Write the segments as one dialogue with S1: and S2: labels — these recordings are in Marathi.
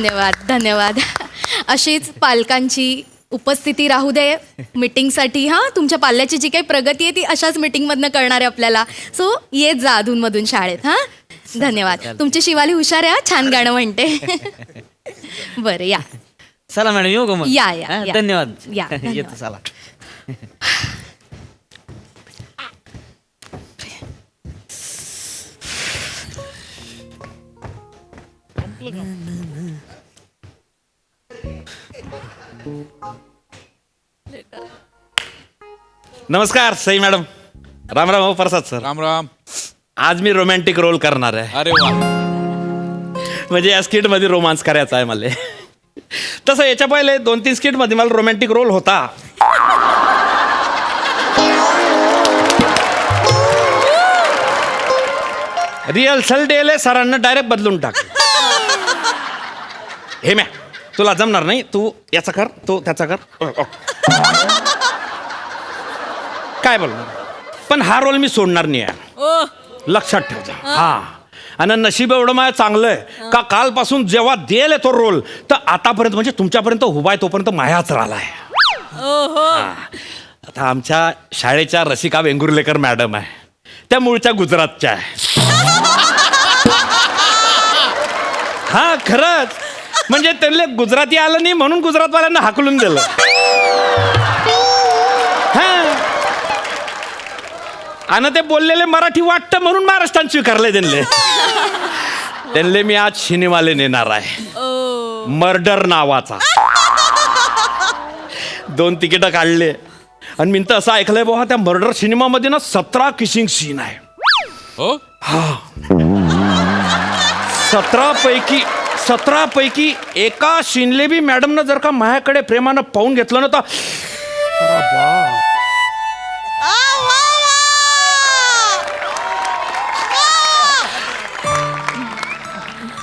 S1: धन्यवाद धन्यवाद. अशीच पालकांची उपस्थिती राहू दे मीटिंगसाठी. हां, तुमच्या पाल्याची जी काही प्रगती आहे ती अशाच मीटिंगमधनं कळणार आहे आपल्याला. सो येत जा अधूनमधून शाळेत. हां, धन्यवाद. तुमची शिवाली हुशार आहे, छान गाणं म्हणते. बरं या.
S2: चला मॅडम येऊ का मग.
S1: या या या.
S2: धन्यवाद.
S1: या
S2: येतो चला.
S3: नमस्कार सई मॅडम. राम राम. हो प्रसाद सर.
S4: राम राम.
S3: आज मी रोमॅन्टिक रोल करणार आहे.
S4: अरे वा.
S3: म्हणजे या स्किट मध्ये रोमांस करायचा आहे मला. तसं याच्या पहिले 2-3 स्किट मध्ये मला रोमॅन्टिक रोल होता. रिहर्सल डेले सरांना डायरेक्ट बदलून टाक. हे मॅ तुला जमणार नाही, तू याचा कर, तू त्याचा कर. काय बोलणार, पण हा रोल मी सोडणार नाही आहे, लक्षात ठेवजा. हा, आणि नशीब एवढं माझं चांगलं आहे का कालपासून जेव्हा देल तो रोल तर आतापर्यंत म्हणजे तुमच्यापर्यंत उभा आहे तोपर्यंत मायाच राहिलाय. आता आमच्या शाळेच्या रसिका वेंगुर्लेकर मॅडम आहे, त्या मूळच्या गुजरातच्या आहे. हा खरंच, म्हणजे त्यांना गुजराती आलं नाही म्हणून गुजरातवाल्यांना हाकलून दिलं. आणि ते बोललेले मराठी वाटतं म्हणून महाराष्ट्रात स्वीकारले त्यांना मी आज सिनेमाले नेणार आहे, मर्डर नावाचा. 2 तिकीट काढले आणि मी तर असं ऐकलंय बाबा त्या मर्डर सिनेमामध्ये ना 17 किसिंग सीन आहे.
S4: हो.
S3: हा, 17 पैकी एका सीनले बी मॅडमनं जर का माझ्याकडे प्रेमानं पाहून घेतलं ना तर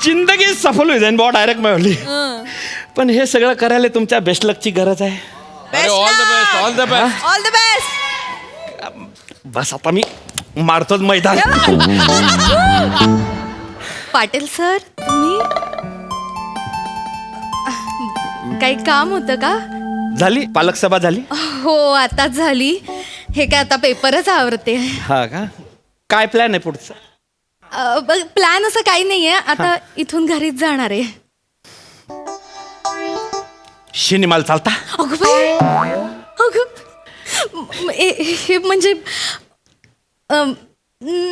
S3: जिंदगी सफल होई जाईन बाबा डायरेक्ट मिळवली. पण हे सगळं करायला तुमच्या बेस्ट लकची गरज आहे.
S4: अरे all the best. All the best.
S1: All the best.
S3: बस आता मी मारतोच मैदान.
S1: पाटील सर, तुम्ही काही काम होतं का?
S3: झाली पालक सभा झाली.
S1: हो आताच झाली. हे काय आता पेपरच आवरते.
S3: हा का, काय प्लॅन आहे पुढचा?
S1: प्लॅन असं काही नाहीये, आता इथून घरीच जाणार आहे.
S3: शिनीमाल चालता.
S1: अगं बाई, अगं हे म्हणजे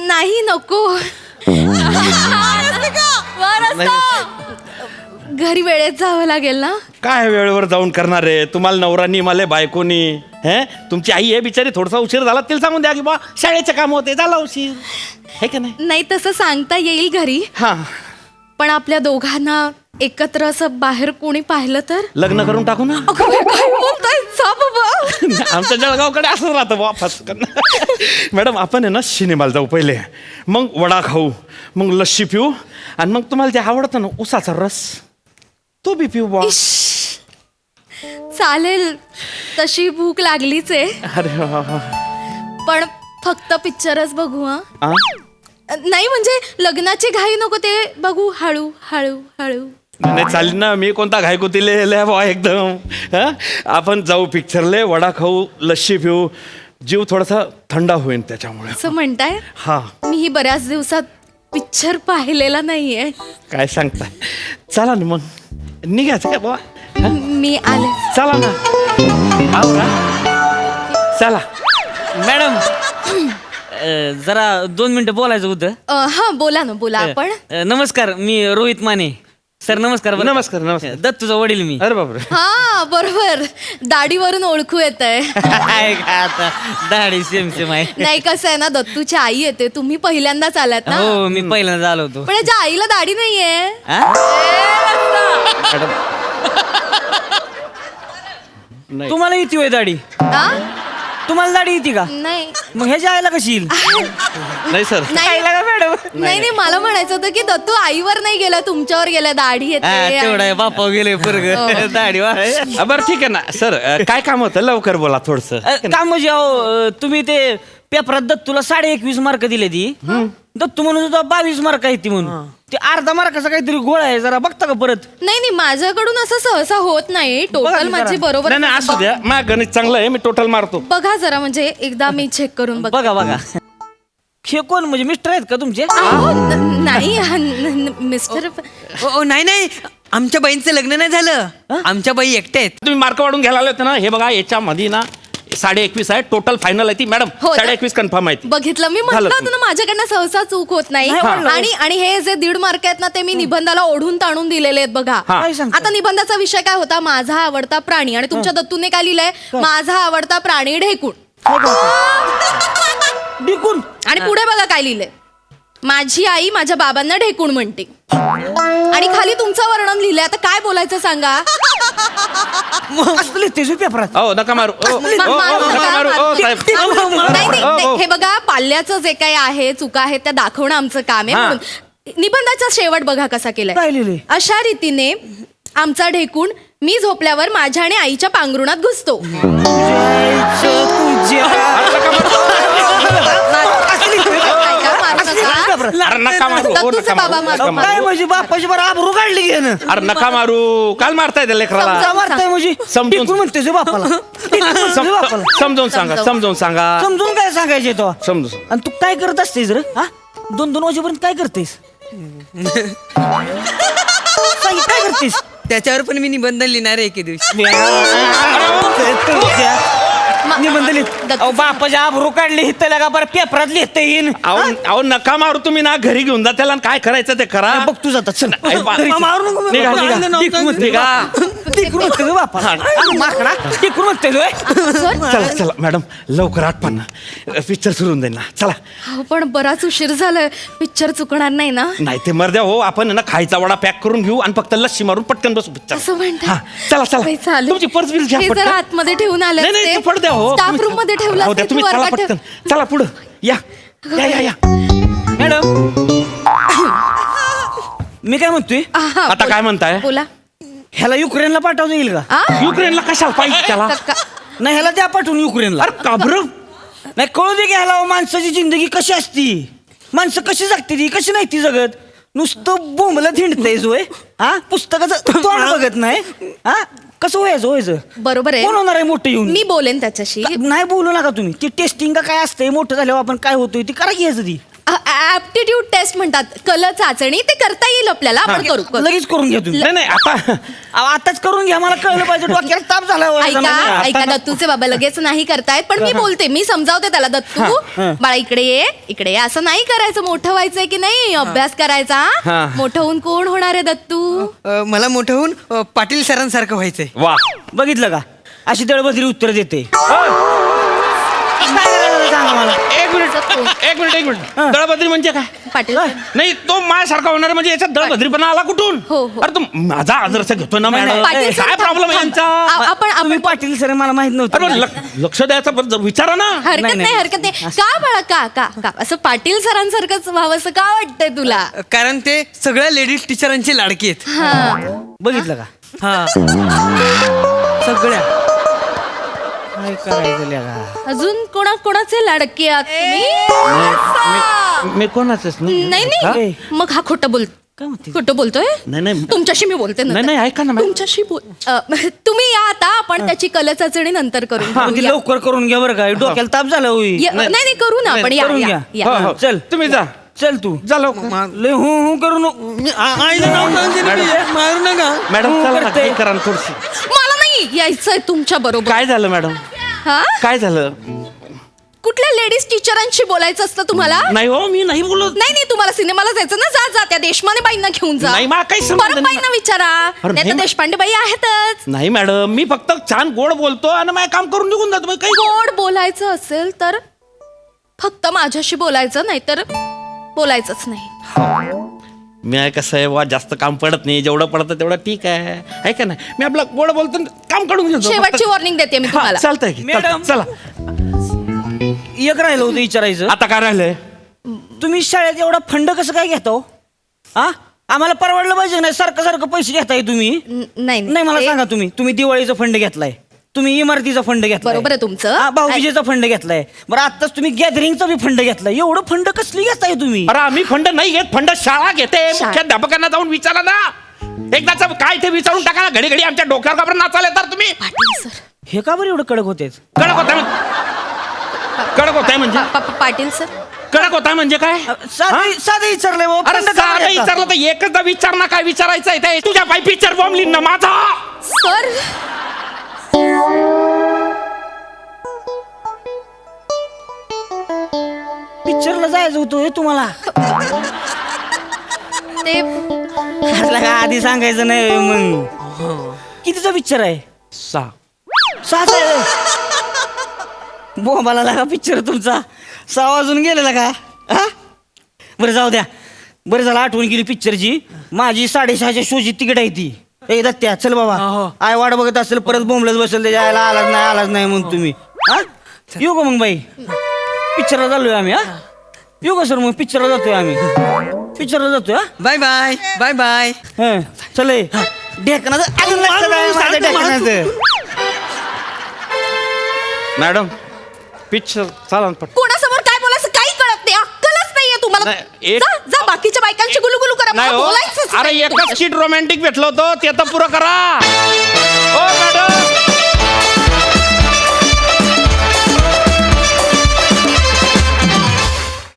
S1: नाही नको. घरी वेळेत जावं लागेल ना.
S3: काय वेळेवर जाऊन करणार आहे, तुम्हाला नवरानी मला बायकोनी. हे तुमची आई आहे बिचारी, थोडासा उशीर झाला तिला सांगून द्या की बा शाळेचे काम होते, झाला उशीर, हे का नाही.
S1: नाही तसं सांगता येईल घरी,
S3: हा,
S1: पण आपल्या दोघांना एकत्र असं बाहेर कोणी पाहिलं तर.
S3: लग्न करून टाकू ना.
S1: अगं बाई, काय बोलताय जा बाबा.
S3: आमच्या जळगावकडे असंच राहतं बा फसकन. मॅडम आपण आहे ना सिनेमाला जाऊ पहिले, मग वडा खाऊ, मग लस्सी पिऊ, आणि मग तुम्हाला जे आवडतं ना उसाचा रस तो बी पिऊ बा.
S1: चालेल, तशी भूक लागलीच आहे.
S3: अरे वा वा.
S1: पण फक्त पिक्चरच बघू. हा
S3: आ?
S1: नाही म्हणजे लग्नाची घाई नको, ते बघू हळू हळू हळू.
S3: नाही चालेल ना, मी कोणता घायकुतीले बा एकदम. हा, आपण जाऊ पिक्चरले, वडा खाऊ, लस्सी पिऊ, जीव थोडासा थंड होईल त्याच्यामुळे.
S1: असं म्हणताय.
S3: हा,
S1: मी ही बऱ्याच दिवसात पिक्चर पाहिलेला नाहीये.
S3: काय सांगताय. चला ना मग निघायचं का बाबा.
S1: मी आले.
S3: चला ना. आवरा. चला
S2: मॅडम जरा 2 मिनिटं बोलायचं होतं.
S1: हा बोला ना, बोला आपण.
S2: नमस्कार, मी रोहित माने. सर नमस्कार. बरं का?
S3: नमस्कार नमस्कार.
S2: दत्तूचा वडील मी.
S3: अरे बापरे.
S1: हा बरोबर, दाढीवरून ओळखू येत आहे.
S2: काय आता दाढी सेम सेम आहे.
S1: नाही कसं आहे ना, दत्तूची आई येते, तुम्ही पहिल्यांदाच आलात ना.
S2: हो मी पहिल्यांदा आलो होतो.
S1: पण याच्या आईला दाढी नाहीये.
S2: हा?
S3: नाही.
S2: तुम्हाला येते होय दाढी?
S1: हा?
S2: तुम्हाला दाढी येते का?
S1: नाही
S2: मग ह्याच्या आईला कशी येईल?
S3: नाही सर.
S1: नाही
S2: मॅडम.
S1: नाही मला म्हणायचं होतं की दत्तू आईवर नाही गेला, तुमच्यावर गेला. दाढी येते.
S2: तेवढा आहे, बापा गेले परग दाढी वाढ.
S3: बरं ठीक आहे ना सर, काय काम होतं लवकर बोला थोडस.
S2: काम म्हणजे अहो, तुम्ही ते पेपरात दत्तूला 21.5 मार्क दिले ती. दत्तू म्हणून 22 मार्क आहे ती म्हणून.
S5: ते अर्धा मार्काचा काहीतरी गोळ आहे जरा बघता का परत?
S1: नाही माझ्याकडून असं सहसा होत नाही.
S5: बघा
S1: टोटल
S5: की
S1: माझी
S5: जरा.
S1: बरोबर
S3: नाही नाही असू द्या माझं गणित चांगलं आहे मी टोटल मारतो.
S1: बघा जरा म्हणजे एकदा मी चेक करून बघ.
S5: बघा बघा. हे कोण म्हणजे मिस्टर आहेत का तुमचे?
S1: नाही मिस्टर
S2: नाही नाही आमच्या बाईंचं लग्न नाही झालं. आमच्या बाई एकट्या आहेत.
S3: तुम्ही मार्क वाढून घ्यायला आले होते ना हे बघा याच्यामध्ये ना 21.5 आहे टोटल फायनल आहे ती मॅडम.
S1: हो ना?
S3: 21.5 कन्फर्म आहे ती.
S1: बघितलं मी
S3: झालं
S1: म्हटलं होतं ना माझ्याकडनं सहसा चूक होत नाही. आणि आणि हे जे 1.5 मार्क आहेत ना ते मी निबंधाला ओढून ताणून दिलेले आहेत बघा.
S3: हा.
S5: काय सांगता?
S1: आता निबंधाचा विषय काय होता? माझा आवडता प्राणी. आणि तुमच्या दत्तूने काय लिहिलंय? माझा आवडता प्राणी ढेकूण.
S5: डिकून.
S1: आणि पुढे बघा काय लिहिलंय? माझी आई माझ्या बाबांना ढेकूण म्हणते. आणि खाली तुमचं वर्णन लिहिलंय. आता काय बोलायचं सांगा?
S5: असं लिहितेस पेपरात.
S3: हो नका मारू
S1: मारू
S3: नका
S1: नका,
S3: मारू
S1: मारू
S3: साहेब.
S1: नाही, नाही,
S3: हो, हो.
S1: हे बघा पाल्याचं जे काही आहे चुका आहेत त्या दाखवणं आमचं काम आहे.
S3: हा.
S1: म्हणून निबंधाचा शेवट बघा कसा केलाय.
S5: काय लिहिलंय?
S1: अशा रीतीने आमचा ढेकूण मी झोपल्यावर माझ्या आणि आईच्या पांघरुणात घुसतो.
S3: अरे नका मारू हो
S1: दत्तूचे
S3: नका
S1: बाबा
S3: मारू
S1: मारू.
S5: काय म्हणजे बापाची बरं आबरू काढली घेणं.
S3: अरे नका मारू काल मारताय त्या लेकराला.
S1: समजा.
S5: मारताय म्हणजे
S3: समजून-
S5: डिकून म्हणतेस हे बापाला. डिकून म्हणतेस बापाला.
S3: समजावून सांगा समजावून सांगा
S5: समजून काय सांगायचे तो?
S3: समजून
S5: आणि तू काय करत असतेस रे? हा 2-2 वाजेपर्यंत काय करतेस? काय करतेस?
S2: त्याच्यावर पण मी निबंध लिहिणार आहे एके दिवशी.
S5: निबंध लिहित.
S1: दत्त-
S5: अहो, बापाच्या आबरू काढली हित लगा बरं पेपरात लिहिता येईन.
S3: अहो नका मारू तुम्ही ना घरी घेऊन जा त्याला आणि काय करायचं ते करा.
S5: बघ तू जातात चल.
S3: आई बा-
S5: मारू नको.
S3: निघा, निघा.
S5: डिकून म्हणते
S3: निघा.
S5: डिकून म्हणते गं बापा. माकडा डिकून म्हणते होय.
S3: चला चला मॅडम लवकर आठवण पिक्चर सुरू होऊन जाईल ना चला.
S1: अहो, पण बराच उशीर झालाय. पिक्चर चुकणार नाही ना?
S3: नाही ते मर्द्या हो आपण ना खायचा वडा पॅक करून घेऊ आणि फक्त लस्सी मारून पटकन बसू पिक्चर.
S1: असं म्हणतात.
S3: हा, चला, चला.
S1: बाई, चालेल.
S3: तुमची पर्स बिल घ्या
S1: हे
S3: पटकन.
S1: जरा आतमध्ये ठेवून आले
S3: नाही नाही ते पड द्या हो
S1: स्टाफ रूम मध्ये ठेवलं
S3: हो द्या,
S1: असतं,
S3: तुम्ही
S1: तू
S3: चला
S1: वर्गात
S3: पटकन
S1: ठेव.
S3: चला पुढं या या या या
S5: मॅडम मी काय म्हणतोय
S1: आहा,
S3: आता काय म्हणताय?
S1: बोला.
S5: ह्याला युक्रेनला पाठवता येईल का?
S1: आ?
S3: युक्रेनला कशाला पाहिजे त्याला?
S5: नाही ह्याला द्या पाठवून युक्रेनला.
S3: अरे का बरं?
S5: नाही कळू दे की ह्याला माणसाची जिंदगी कशी असती, माणसं कशी जगते ती कशी नाही ती जगत. नुसतं बोंबला थिंडतंय जोय. हा पुस्तकाचं तोंड बघत नाही. हा कसं व्हायचं
S1: बरोबर आहे.
S5: कोण होणार आहे मोठं येऊन?
S1: मी बोलेन त्याच्याशी.
S5: नाही बोलू नका तुम्ही. ती टेस्टिंग का काय असतंय मोठं झाल्यावर आपण काय होतोय ती करा घ्यायचं ती.
S1: ऍप्टिट्यूड टेस्ट म्हणतात. कल चाचणी ते करता येईल आपल्याला. आपण करू.
S5: लगेच करून घ्या तुम्ही.
S3: नाही नाही आता
S5: अहो, आताच करून घ्या मला कळलं पाहिजे डोक्याला ताप झाला हो.
S1: ऐका ऐका दत्तूचे बाबा लगेच नाही करतायत पण मी बोलते. मी समजावते त्याला. दत्तू बाळा इकडे ये असं नाही करायचं. मोठं व्हायचंय की नाही अभ्यास करायचा.
S3: हा.
S1: मोठं होऊन कोण होणार आहे दत्तू?
S2: मला मोठं होऊन पाटील सरांसारखं व्हायचंय.
S3: वा
S5: बघितलं का अशी दळबद्री उत्तर देते. काय करायचं सांगा मला.
S3: एक मिनिट दळभद्री म्हणजे काय?
S1: पाटील
S3: नाही तो माझ्यासारखा होणार म्हणजे याच्यात दळभद्रीपणा आला कुठून?
S1: हो, हो.
S3: अरे तो माझा आदर्श घेतो ना
S5: नाही,
S3: मॅडम.
S1: पाटील सर,
S3: काय प्रॉब्लेम आहे
S1: थांब.
S3: यांचा?
S1: आपण
S5: तुम्ही पाटील सर मला माहित
S3: अरे
S5: नव्हतं.
S3: पण लक्ष द्यायचा पण विचारा ना.
S1: हरकत
S5: नाही,
S1: नाही हरकत नाही. का बाळा का का का असं पाटील सरांसारखंच व्हावं असं का वाटतंय तुला?
S2: कारण ते सगळ्या लेडीज टीचरांचे लाडके आहेत.
S1: हा.
S5: बघितलं का
S2: हा
S5: सगळ्या काय करायचं लगा.
S1: अजून कोणाचे लाडके आहात तुम्ही?
S3: मी कोणाचंच नाही.
S1: नाही
S5: हा?
S1: नाही मग हा खोटं बोल
S5: काय म्हणते?
S1: खोटं बोलतोय.
S3: नाही, नाही.
S1: तुमच्याशी मी बोलते नंतर.
S3: नाही, नाही, ऐका ना, मॅडम.
S1: तुमच्याशी बोल तुम्ही या आता. आपण त्याची कल चाचणी नंतर करू.
S5: म्हणजे लवकर करून घ्या बरं का डोक्याला ताप झाला होईल.
S1: नाही नाही करू ना आपण. या,
S5: करून
S1: या,
S5: घ्या.
S1: या.
S3: हो, हो.
S5: चल.
S3: तुम्ही जा
S5: चल तू
S3: जा लवकर.
S5: लय हू करू नको.
S2: मारू नका.
S3: मॅडम चला ना,
S5: करते.
S3: हे करा ना थोडीशी.
S1: मला नाही यायचंय तुमच्या बरोबर.
S3: काय झालं मॅडम?
S1: हा
S3: काय झालं?
S1: कुठल्या लेडीज टीचरांशी बोलायचं असतं तुम्हाला?
S3: नाही हो मी नाही बोलत.
S1: नाही तुम्हाला सिनेमाला जायचं ना. जा त्या देशपांडे बाईंना घेऊन जा.
S3: नाही, मला काही संबंध
S1: परत
S3: नाही.
S1: बाईंना विचारा.
S3: अरे,
S1: नाही तर
S3: नाही.
S1: देशपांडे बाई आहेतच.
S3: नाही मॅडम मी फक्त छान गोड बोलतो आणि माझं काम करून निघून जातो. काही
S1: गोड बोलायचं असेल तर फक्त माझ्याशी बोलायचं, नाही तर बोलायचंच नाही.
S3: मी आहे कसं आहे वा जास्त काम पडत नाही. जेवढं पडतं तेवढं ठीक आहे का नाही. मी आपलं गोड बोलतो आणि काम काढून घेतो.
S1: शेवटची
S3: फक्त-
S1: वॉर्निंग देते मी
S3: हा,
S1: तुम्हाला.
S3: चालतंय की
S5: मॅडम.
S3: चला.
S5: एक राहिलं होतं विचारायचं.
S3: आता काय राहिलंय?
S5: तुम्ही शाळेत एवढा फंड कसं काय घेता हो? हा आम्हाला परवडलं पाहिजे नाही सारखं सारखं पैसे घेताय तुम्ही.
S1: नाही
S5: नाही मला
S1: ते-
S5: सांगा तुम्ही दिवाळीचा फंड घेतलाय तुम्ही इमारतीचा फंड घेतला
S1: बरोबर आहे तुमचं.
S5: भाऊबीजेचा फंड घेतलाय. बरं आताच तुम्ही गॅदरिंगचा बी फंड घेतलाय. एवढं फंड कसली घेताय तुम्ही?
S3: अरे आम्ही फंड नाही घेत, फंड शाळा घेते.
S1: शाळा.
S3: मुख्याध्यापकांना जाऊन विचारा ना, एकदाच काय ते विचारून टाका ना. घडी घडी आमच्या डोक्यावर का बरं नाचायला तर तुम्ही
S1: पाटील सर.
S5: हे का बरं एवढं कडक होतेच?
S3: कडक होताय कडक होताय म्हणजे
S1: पाटील सर.
S3: कडक होताय म्हणजे काय?
S5: साधं विचारलंय बाबा,
S3: अरे
S5: फंड का
S3: साधं
S5: बरं घेता?
S3: विचारलं तर एकचदा विचार ना, काय विचारायचं ते. तुझ्या पाय पिक्चर बॉम्ब लिहिन ना माझा.
S1: सर
S5: पिक्चरला जायचं होतं तुम्हाला.
S1: ते
S5: असलं का आधी सांगायचं नाही मग. कितीचा पिक्चर आहे?
S3: 6.
S5: 6 आहे. बोंबाला लागा पिक्चर तुमचा. 6 वाजून गेलेला का? हा बरं जाऊ द्या. बरं झालं आठवण केली पिक्चरची. माझी 6:30च्या शोची तिकीट आहे ती. ए दत्त्या चल बाबा. आय वाट बघत असेल परत बोंबलत बसेल त्याच्या आयला आलाच नाही म्हणून तुम्ही. हा येऊ का मग बाई? पिक्चरला चाललोय आम्ही. हा येऊ का सर मग? पिक्चरला जातोय आम्ही. पिक्चरला जातोय. हा
S2: बाय बाय बाय बाय.
S5: हं, चल ए. ढेकणाचं अजून लक्षात आहे माझ्या ढेकणाचं.
S3: मॅडम पिक्चर चाला ना पट.
S1: कोणासमोर काय बोलायचं काही कळत नाही. अक्कलच नाहीये तुम्हाला.
S3: नाही, एक-
S1: जा जा बाकीच्या बायकांची गुलुगुलू करा.
S3: नाही
S1: मला
S3: हो,
S1: बोलायचंच
S3: अरे
S1: नाही
S3: एकच सीट रोमॅन्टिक भेटलं होतं ते तर पुरं करा.